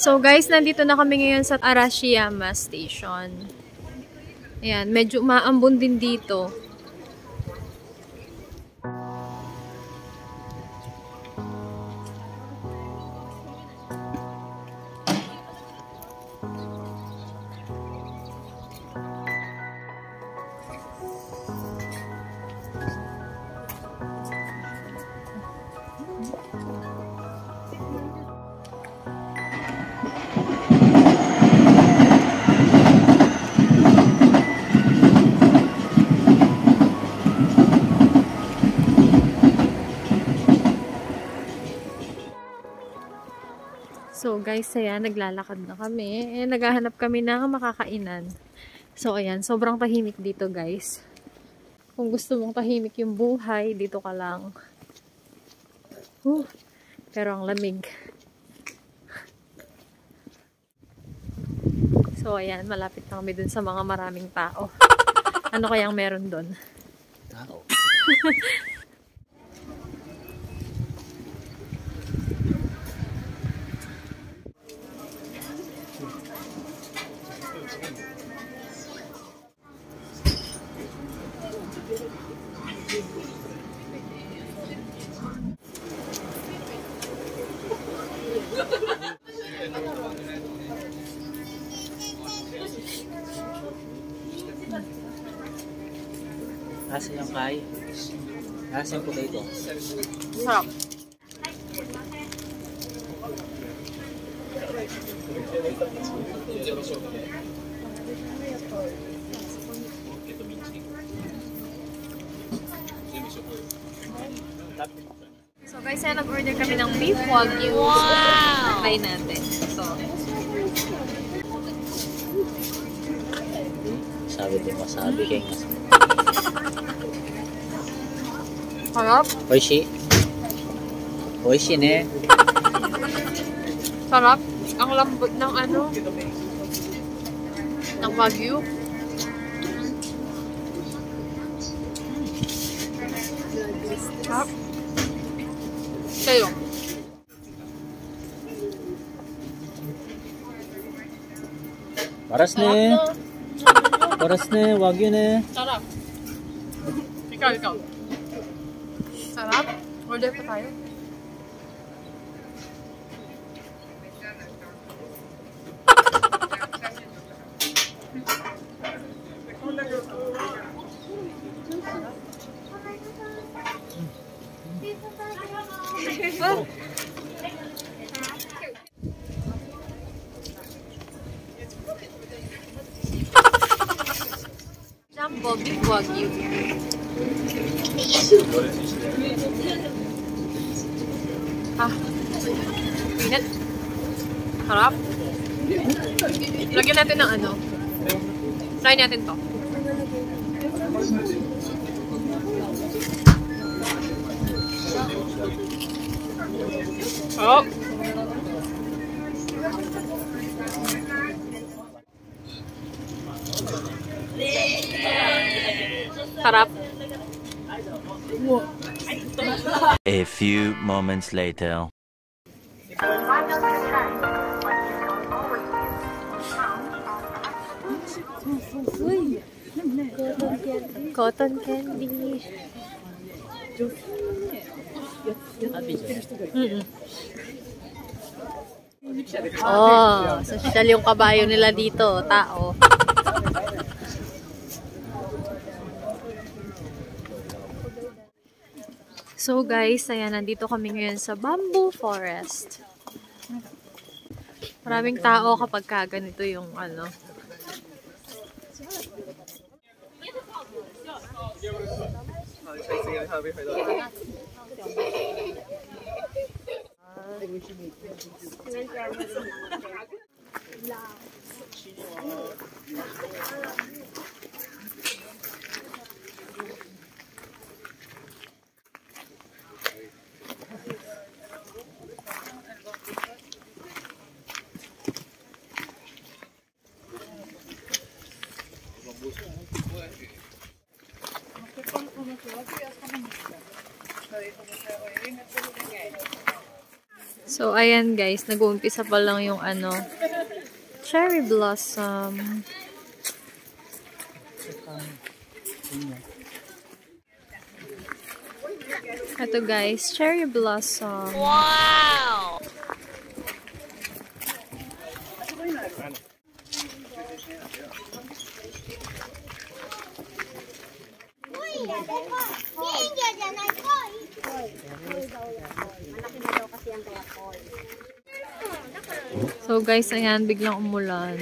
So guys, nandito na kami ngayon sa Arashiyama Station. Ayan, medyo maambon din dito. So guys, ayan, naglalakad na kami. Ayan, naghahanap kami ng makakainan. So ayan, sobrang tahimik dito guys. Kung gusto mong tahimik yung buhay, dito ka lang. Pero ang lamig. So ayan, malapit na kami dun sa mga maraming tao. Ano kayang meron dun? Tao. Nasa yung kay? Nasa yung potato? Sarap. So guys, ayan, nag-order kami ng beef wagyu. Wow! Try natin. So, Sabi din masabi kay nga. sarap. Oishi. Oishi ne. Sarap. Ang lambot ng ano, ng wagyu. Sarap. Kayo. Paras ne. Paras ne. Wagyu ne. Sarap. Ikaw. Sarap. Order pa tayo. Jumbo beef wagyu. Pinat. Harap. Lagyan natin ng ano. Try natin to. Oh. Harap. A few moments later. Cotton candy. Oh, social yung kabayo nila dito, tao. So guys, ayan, nandito kami ngayon sa bamboo forest. Maraming tao kapag ganito yung ano. So, ayan guys, nag-uumpisa pa lang yung ano, cherry blossom. Ito guys, cherry blossom. Wow! So guys, ayan, biglang umulan.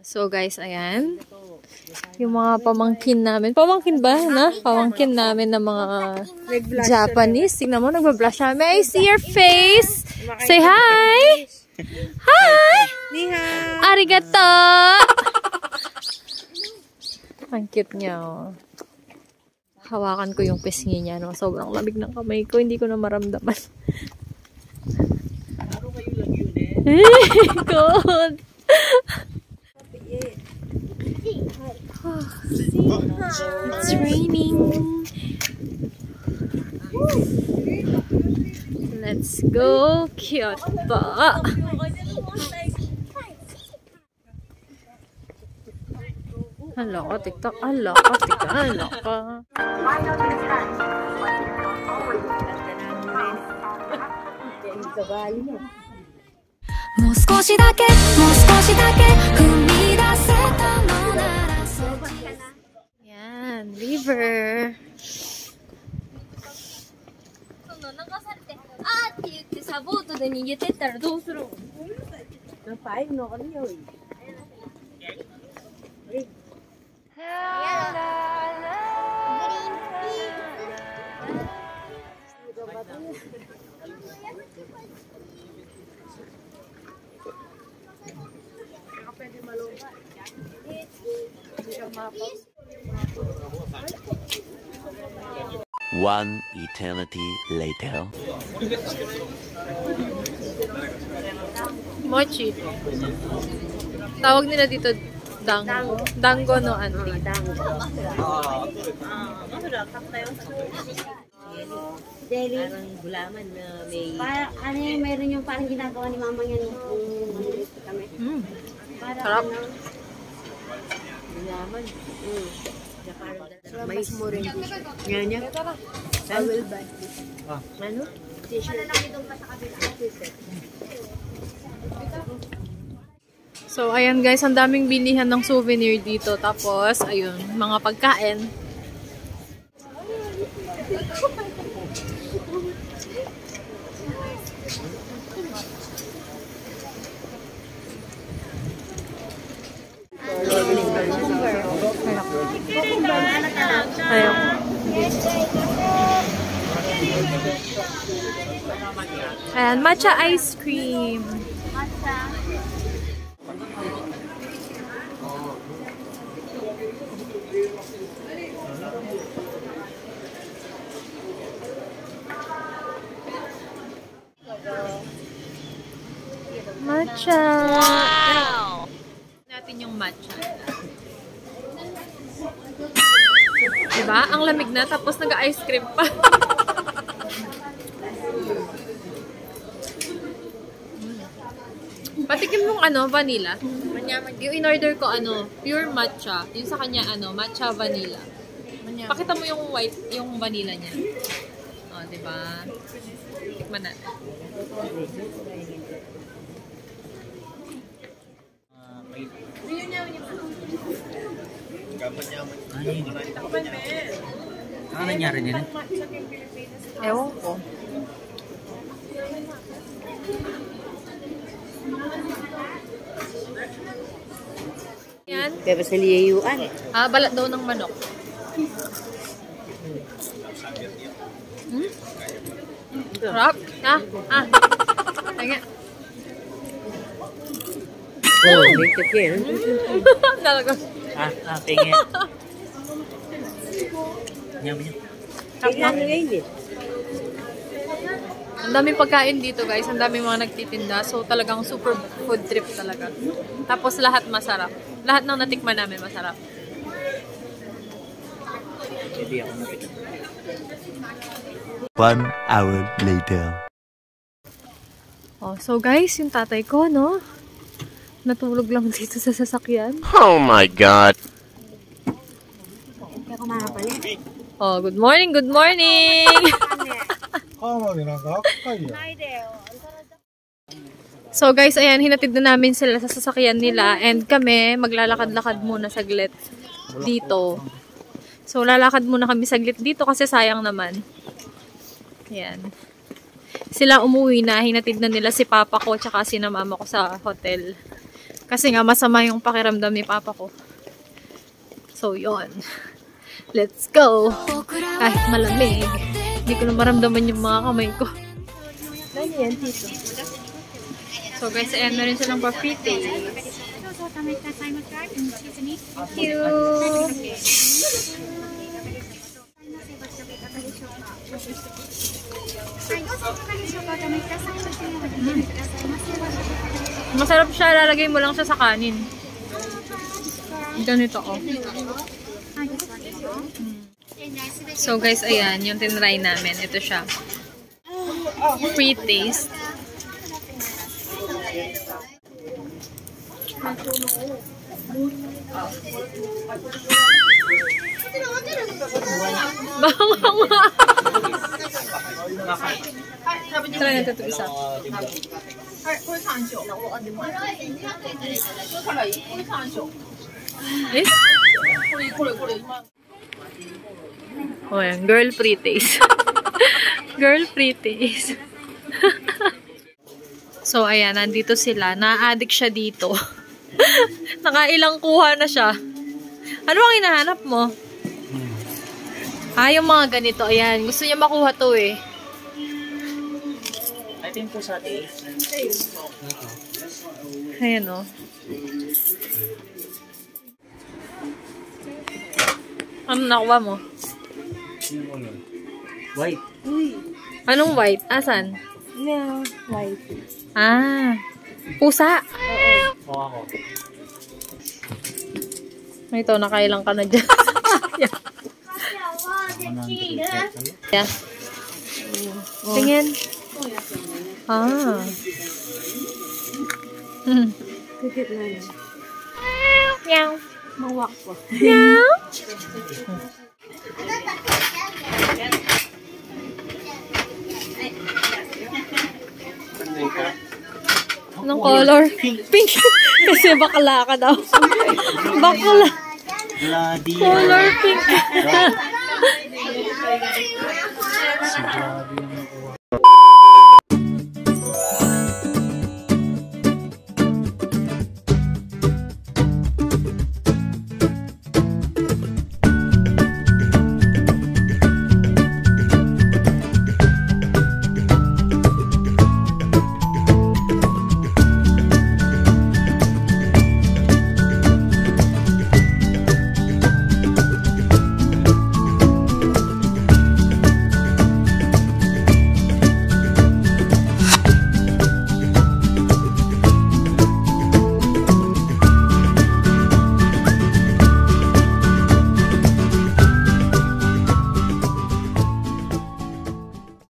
So guys, ayan. Yung mga pamangkin namin. Pamangkin ba? Na? Pamangkin namin ng mga Japanese. Tingnan mo, nagbablush siya. May I see your face? Say hi! Hi! Arigato! Ang cute niya, oh. Hawakan ko yung pisngi niya, no? Sobrang lamig ng kamay ko. Hindi ko na maramdaman. God! It's raining. Let's go, Kyoto. Hala ka, TikTok. Hala ka, TikTok. Hala ka. Yan, river. One eternity later. Mochi. Tawag nila dito dango. Dango no auntie. Jelly. Parang gulaman na may... Parang, ano yung meron yung parang ginagawa ni mama yan nung kami. Sarap. Gulaman. Mais mo rin. Yan yan. I will buy. Ano? So, ayan guys, ang daming bilihan ng souvenir dito. Tapos, ayun, mga pagkain. Ayun. Ayan, matcha ice cream. Matcha. Wow! Natin yung matcha. Diba? Ang lamig na, tapos nag-ice cream pa. Patikim mong ano, vanilla. Yung in-order ko, ano, pure matcha. Yung sa kanya, ano, matcha vanilla. Pakita mo yung white, yung vanilla niya. O, diba? Tikman na. Ano nangyari nila? Ewan ko. Yan. Kaya sa liyayuan. Balat daw ng manok. Sarap. Tanga. Oh, make it here. Talaga. Pengen. Nyam. Ang daming pagkain dito guys, ang daming mga nagtitinda. So talagang super food trip talaga. Tapos lahat masarap. Lahat ng natikman namin masarap. Hindi ako napitan. 1 hour later. Oh, so guys, yung tatay ko, no? Natulog lang dito sa sasakyan. Oh my God. Oh, good morning, good morning! So guys, ayan, hinatid na namin sila sa sasakyan nila and kami maglalakad-lakad muna saglit dito. So lalakad muna kami saglit dito kasi sayang naman. Ayan. Sila umuwi na, hinatid na nila si papa ko tsaka si na mama ko sa hotel. Kasi nga masama yung pakiramdam ni papa ko. So yon. Let's go! Kahit malamig, hindi ko na maramdaman yung mga kamay ko. So guys, ayan na rin silang pa-frite. Thank you! Masarap siya, lalagay mo lang siya sa kanin. Ganito ko. So guys, ayan, yung tinry namin. Ito siya. Free taste. Banga. Try natin ito isa. Eh? Oh, yan. Girl free taste. Girl free taste. So, ayan. Nandito sila. Na-addict siya dito. Nakailang kuha na siya. Ano ang hinahanap mo? Yung mga ganito. Ayan. Gusto niya makuha to eh. I think po sa atin. Ayan o. Ano nakuha mo? White. Anong white? Asan? Yeah, white. Pusa. Oo ako. Ito, nakailang ka na dyan. Yeah. Yeah. Tingin. Kikit na yun. Meow. Mawak ko. Meow. Anong color? Pink. Kasi bakla ka daw. Bakla. Bloody. Color pink.